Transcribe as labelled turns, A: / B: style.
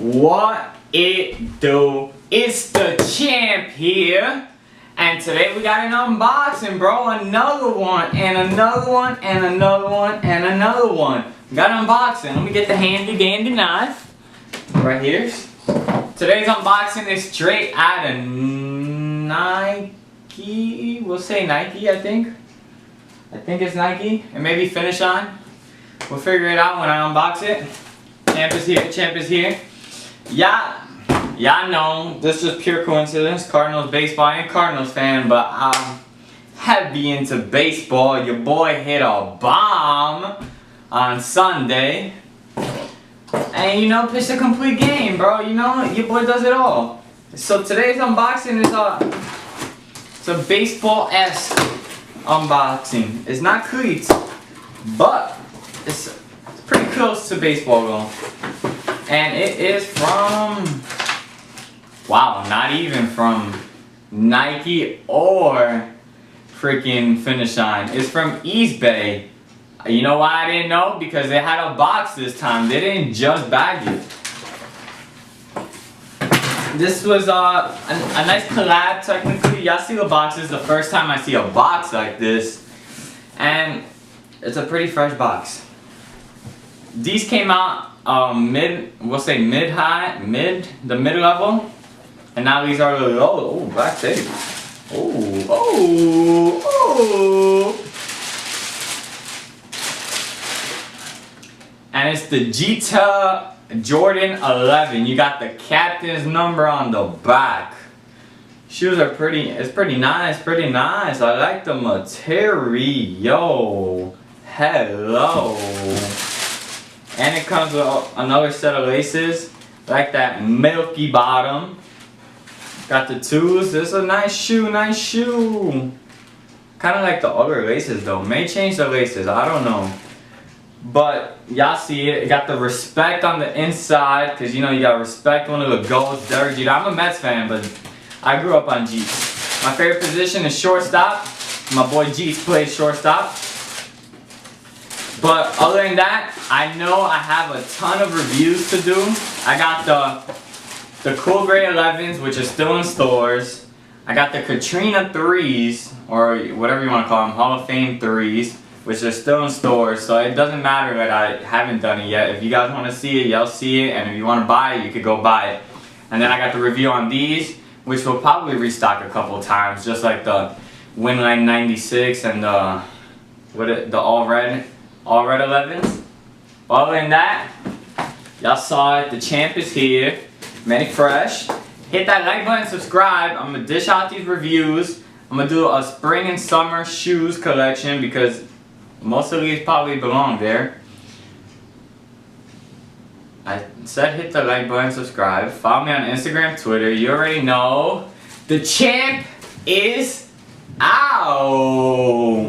A: What it do? It's the champ here. And today we got an unboxing, bro. Another one, and another one, and another one, and another one. We got an unboxing. Let me get the handy dandy knife. Right here. Today's unboxing is straight out of Nike. We'll say Nike, I think. I think it's Nike. And maybe Finish On. We'll figure it out when I unbox it. Champ is here. Champ is here. Yeah, know this is pure coincidence. Cardinals baseball. I ain't Cardinals fan, but I'm heavy into baseball. Your boy hit a bomb on Sunday. And you know, pitched a complete game, bro. You know, your boy does it all. So today's unboxing is it's a baseball-esque unboxing. It's not cleats, but it's pretty close to baseball though. And it is from, wow, not even from Nike or freaking Finish On. It's from Eastbay. You know why I didn't know? Because they had a box this time. They didn't just bag it. This was a nice collab technically. Y'all see the boxes the first time I see a box like this. And it's a pretty fresh box. These came out the mid-level. And now these are the low. Oh, black tape. Oh. And it's the Jita Jordan 11. You got the captain's number on the back. Shoes are it's pretty nice. I like the material. Hello. And it comes with another set of laces. Like that milky bottom. Got the twos. This is a nice shoe. Kind of like the other laces though. May change the laces. I don't know. But y'all see it. It got the respect on the inside, because you know you got respect one of the GOATs, Derek Jeter. I'm a Mets fan, but I grew up on Jeets. My favorite position is shortstop. My boy Jeets plays shortstop. But other than that, I know I have a ton of reviews to do. I got the Cool Gray 11s, which are still in stores. I got the Katrina 3s, or whatever you want to call them, Hall of Fame 3s. Which are still in stores, so it doesn't matter that I haven't done it yet. If you guys want to see it, y'all see it, and if you want to buy it, you could go buy it. And then I got the review on these, which will probably restock a couple of times, just like the Winline 96 and the all red 11s. Other than that, y'all saw it. The champ is here. Many fresh. Hit that like button, subscribe. I'm gonna dish out these reviews. I'm gonna do a spring and summer shoes collection because most of these probably belong there. I said hit the like button, subscribe. Follow me on Instagram, Twitter. You already know. The champ is out.